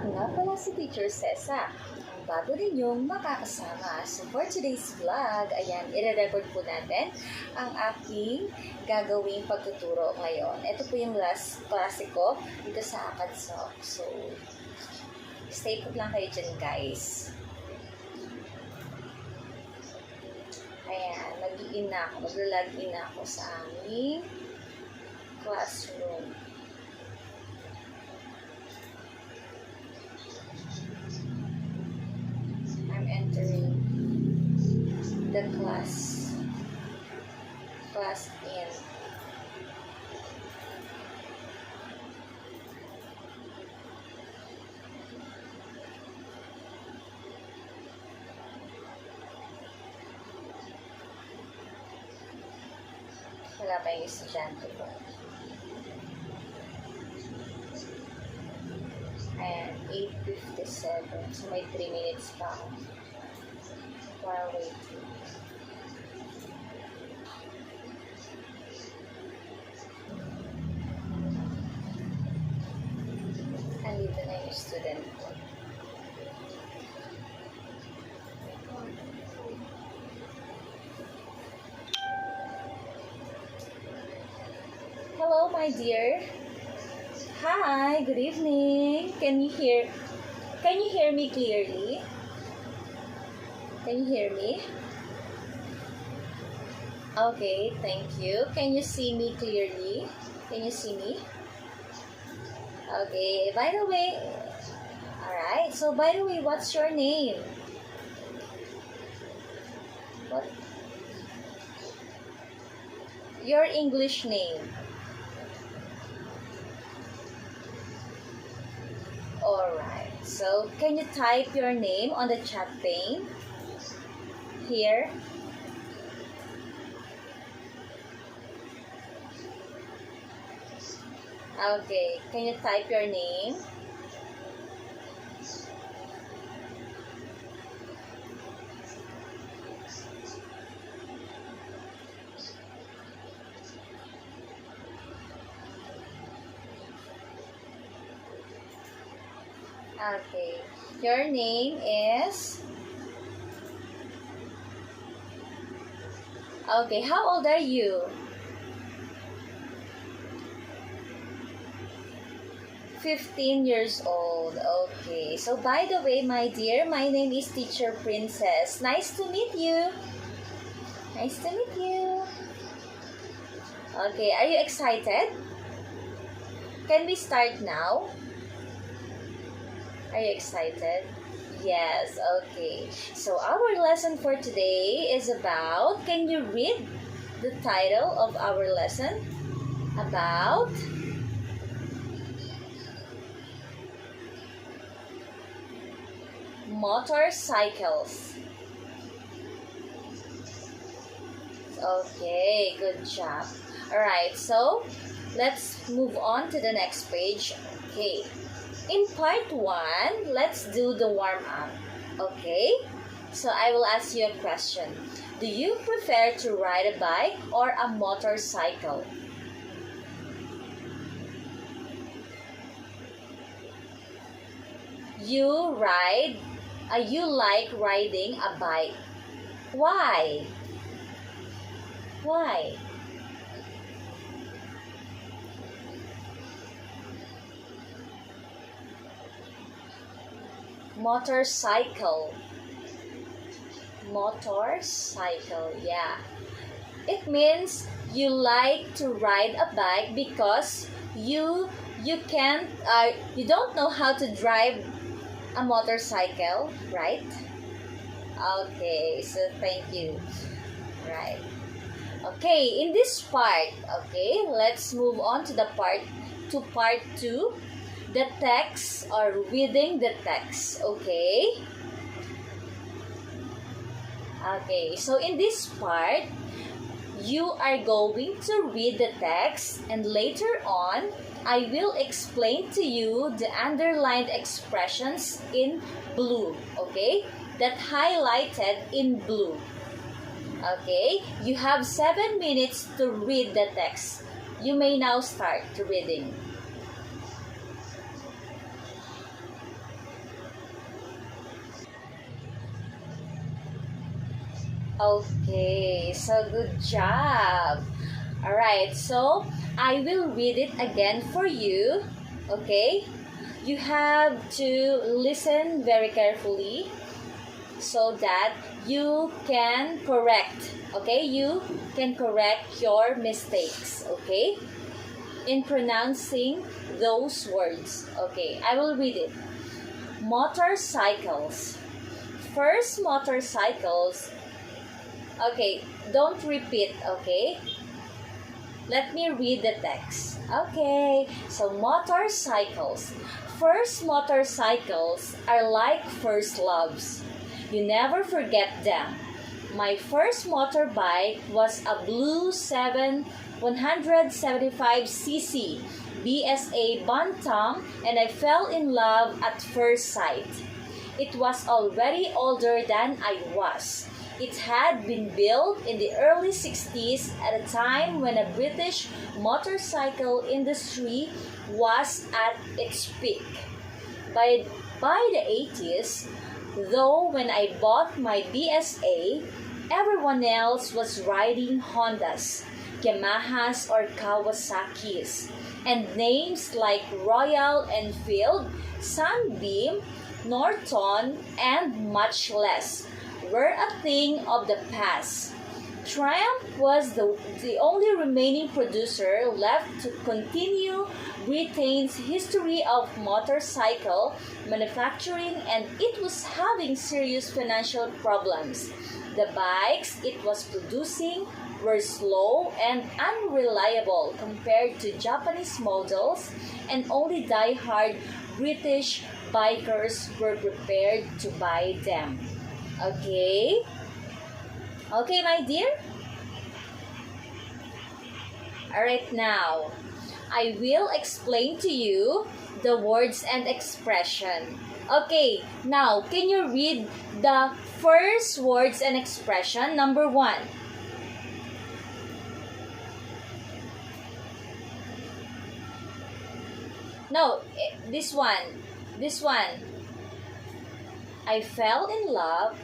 Ako nga pala si Teacher Cesa, ang bago ninyong makakasama. So for today's vlog, ayan, i-record po natin ang aking gagawing pagtuturo ngayon. Ito po yung last klase ko dito sa Akadsok. So, stay put lang kayo dyan, guys. Ayan, mag-in na ako. Mag-log-in na ako sa aming classroom. I'm entering the class in. Wala pa yung estudyante ko. Ayan, 8:57. So, may 3 minutes pa ako while waiting. Andito na yung student ko. Hello, my dear. Hi, good evening. Can you hear me clearly? Can you hear me? Okay, thank you. Can you see me clearly? Can you see me? Okay, by the way, alright, so by the way, what's your name? What? Your English name. Alright, so can you type your name on the chat pane? Here. Okay, can you type your name? Okay, your name is... Okay, how old are you? 15 years old. Okay, so by the way, my dear, my name is Teacher Princess. Nice to meet you. Nice to meet you. Okay, are you excited? Can we start now? Are you excited? Yes, okay. So our lesson for today is about, can you read the title of our lesson? About motorcycles. Okay, good job. Alright, so let's move on to the next page. Okay. In part 1, let's do the warm-up. Okay? So I will ask you a question. Do you prefer to ride a bike or a motorcycle? You like riding a bike. Why? Why? Motorcycle, yeah. It means you like to ride a bike because you don't know how to drive a motorcycle, right? Okay, so thank you. Right. Okay, in this part, okay, let's move on to part 2. The text or reading the text, okay? Okay, so in this part, you are going to read the text and later on, I will explain to you the underlined expressions in blue, okay? That highlighted in blue. Okay, you have 7 minutes to read the text. You may now start reading. Okay, so good job. Alright, so I will read it again for you. Okay? You have to listen very carefully so that you can correct. Okay? You can correct your mistakes. Okay? In pronouncing those words. Okay, I will read it. Motorcycles. First, motorcycles. Okay, don't repeat, okay? Let me read the text. Okay, so motorcycles. First, motorcycles are like first loves. You never forget them. My first motorbike was a blue 175cc BSA Bantam, and I fell in love at first sight. It was already older than I was. It had been built in the early 60s at a time when a British motorcycle industry was at its peak. By the 80s, though, when I bought my BSA, everyone else was riding Hondas, Yamahas or Kawasaki's, and names like Royal Enfield, Sunbeam, Norton, and much less were a thing of the past. Triumph was the only remaining producer left to continue Britain's history of motorcycle manufacturing, and it was having serious financial problems. The bikes it was producing were slow and unreliable compared to Japanese models, and only die-hard British bikers were prepared to buy them. Okay? Okay, my dear? Alright, now, I will explain to you the words and expression. Okay, now, can you read the first words and expression? Number 1. No, this one. This one. I fell in love.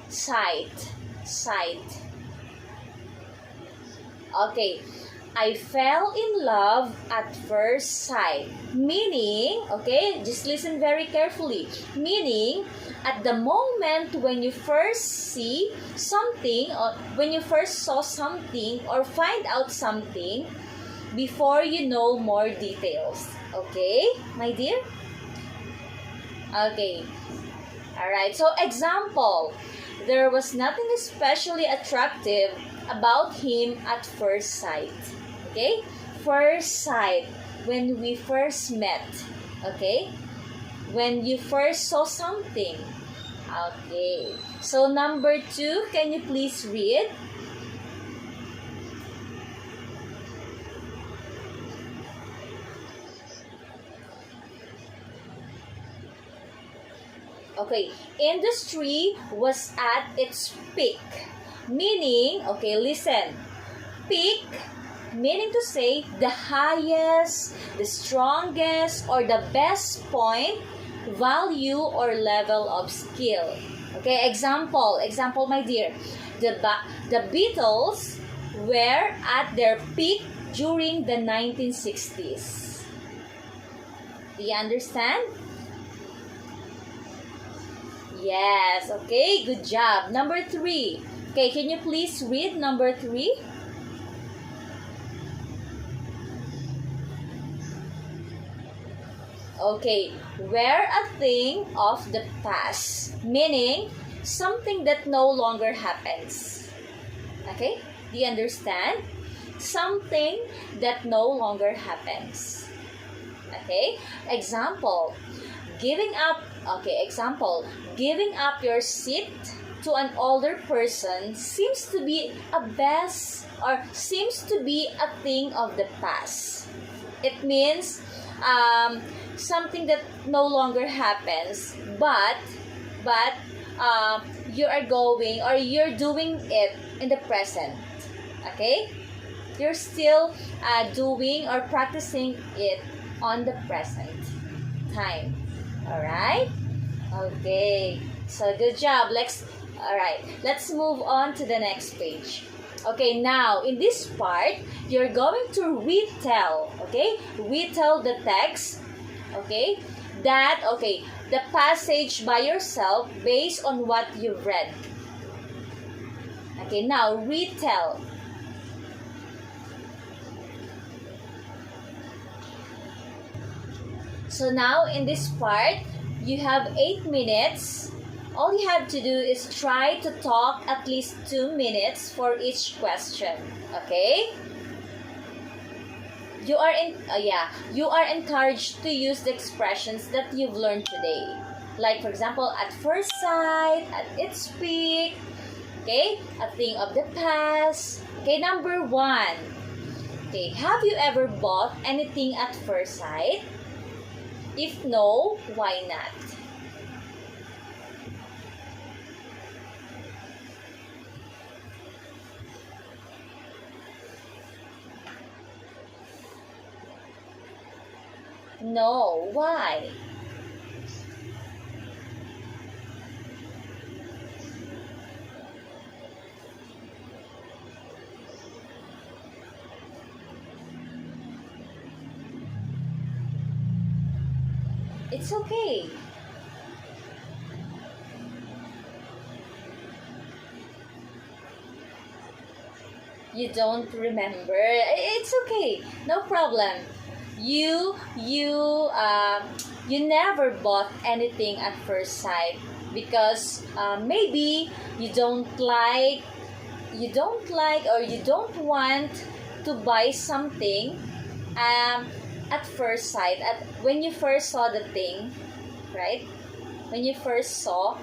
Sight. Okay. I fell in love at first sight. Meaning, okay, just listen very carefully. Meaning, at the moment when you first see something, or when you first saw something or find out something, before you know more details. Okay, my dear? Okay. Alright, so example. There was nothing especially attractive about him at first sight. Okay? First sight. When we first met. Okay? When you first saw something. Okay. So number 2, can you please read? Okay, industry was at its peak. Meaning, okay, listen. Peak, meaning to say the highest, the strongest, or the best point, value, or level of skill. Okay, example, my dear. The Beatles were at their peak during the 1960s. Do you understand? Yes, okay, good job. Number 3. Okay, can you please read number 3? Okay, we're a thing of the past, meaning something that no longer happens. Okay, do you understand? Something that no longer happens. Okay, example, giving up. Okay, example, giving up your seat to an older person seems to be seems to be a thing of the past. It means something that no longer happens, but you are going, or you're doing it in the present. Okay, you're still doing or practicing it on the present time. Alright? Okay. So, good job. Alright. Let's move on to the next page. Okay, now, in this part, you're going to retell, okay? Retell the text, okay? The passage by yourself based on what you've read. Okay, now, retell. So now, in this part, you have 8 minutes. All you have to do is try to talk at least 2 minutes for each question. Okay? You are encouraged to use the expressions that you've learned today. Like, for example, at first sight, at its peak, okay? A thing of the past. Okay, number 1. Okay, have you ever bought anything at first sight? If no, why not? No, why? It's okay. You don't remember? It's okay. No problem. You never bought anything at first sight because maybe you don't like or you don't want to buy something at first sight, when you first saw the thing, right? When you first saw.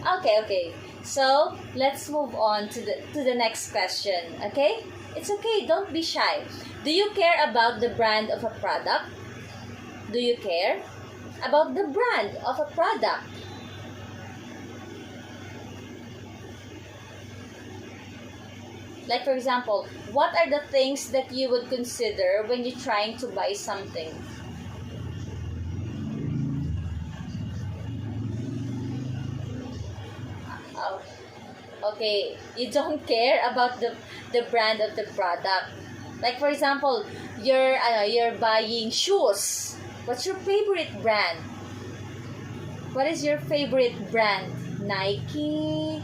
Okay. So let's move on to the next question. Okay? It's okay. Don't be shy. Do you care about the brand of a product? Do you care about the brand of a product? Like, for example, what are the things that you would consider when you're trying to buy something? Oh, okay, you don't care about the brand of the product. Like, for example, you're buying shoes. What's your favorite brand? What is your favorite brand? Nike?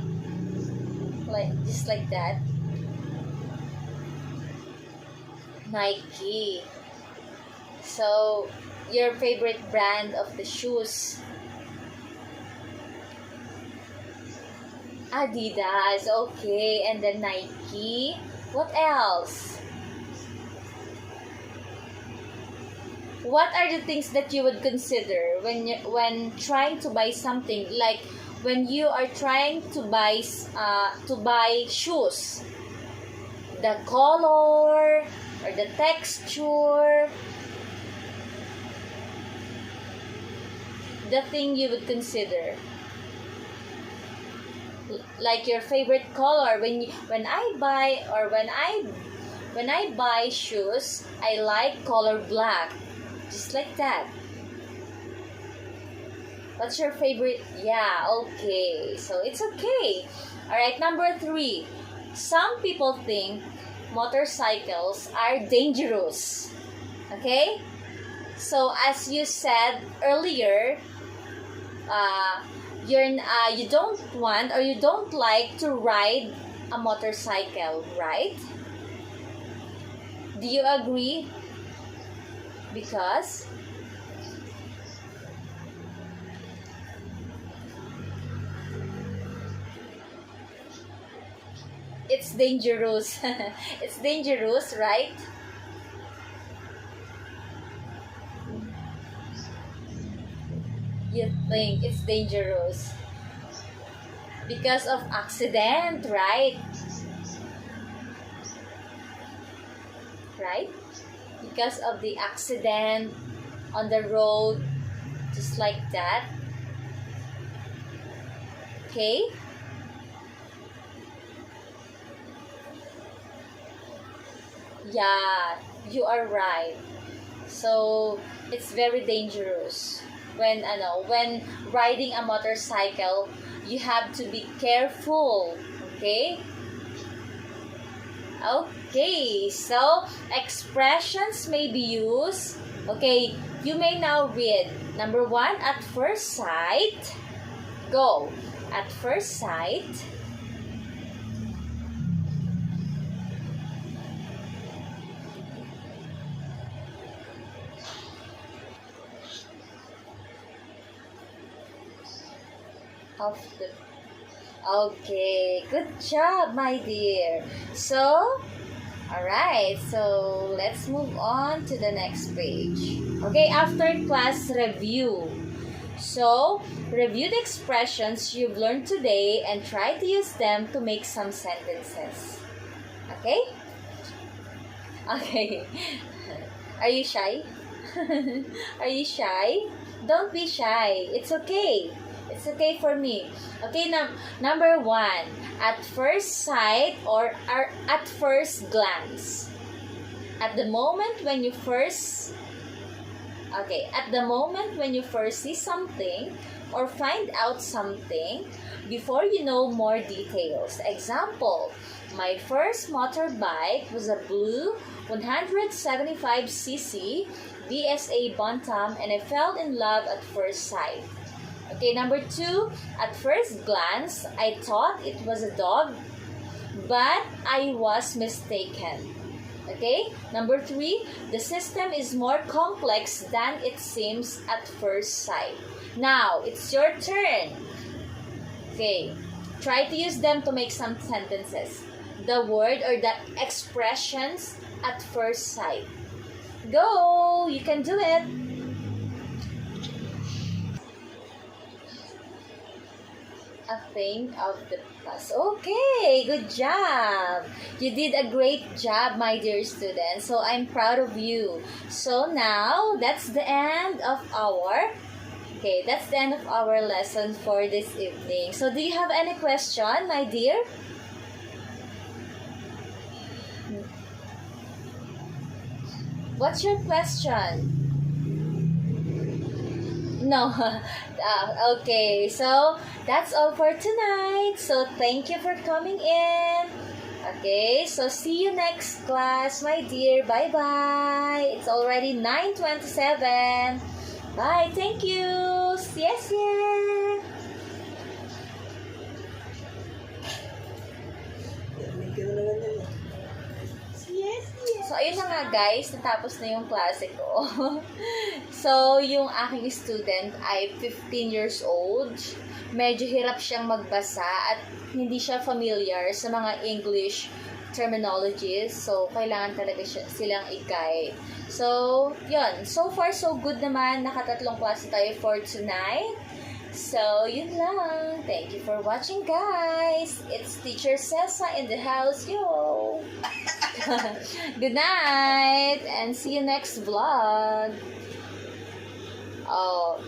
Just like that. Nike. So, your favorite brand of the shoes? Adidas. Okay, and then Nike. What else? What are the things that you would consider when trying to buy something? Like, when you are trying to buy shoes, the color or the texture, the thing you would consider. Like your favorite color. When I buy shoes, I like color black. Just like that. What's your favorite? Yeah, okay. So it's okay. Alright, number 3. Some people think motorcycles are dangerous. Okay? So as you said earlier, you don't want or you don't like to ride a motorcycle, right? Do you agree? Because it's dangerous. It's dangerous, right? You think it's dangerous because of accident, right? Right? Because of the accident on the road, just like that. Okay? Yeah, you are right. So, it's very dangerous. When riding a motorcycle, you have to be careful. Okay? Okay, so expressions may be used. Okay, you may now read. Number 1, at first sight. Go. At first sight. Of the Okay, good job, my dear. So, alright, so let's move on to the next page. Okay, after class review. So, review the expressions you've learned today and try to use them to make some sentences. Okay? Okay. Are you shy? Are you shy? Don't be shy. It's okay. It's okay for me. Okay, number 1. At first sight or at first glance. At the moment when you first see something or find out something before you know more details. Example, my first motorbike was a blue 175cc BSA Bantam and I fell in love at first sight. Okay, number 2, at first glance, I thought it was a dog, but I was mistaken. Okay, number 3, the system is more complex than it seems at first sight. Now, it's your turn. Okay, try to use them to make some sentences. The word or the expressions at first sight. Go! You can do it! A thing of the past. Okay, good job. You did a great job, my dear students. So I'm proud of you. So now that's the end of our lesson for this evening. So do you have any question, my dear? What's your question? No. Okay, so that's all for tonight. So thank you for coming in. Okay, so see you next class, my dear. Bye-bye. It's already 9:27. Bye. Thank you. Yes, yeah. So, ayun na nga guys, natapos na yung klase ko. So, yung aking student ay 15 years old. Medyo hirap siyang magbasa at hindi siya familiar sa mga English terminologies. So, kailangan talaga silang i-guide. So, yun. So far, so good naman. Nakatatlong klase tayo for tonight. So, yun lang. Thank you for watching, guys. It's Teacher Cessa in the house. Yo! Good night and see you next vlog. Oh.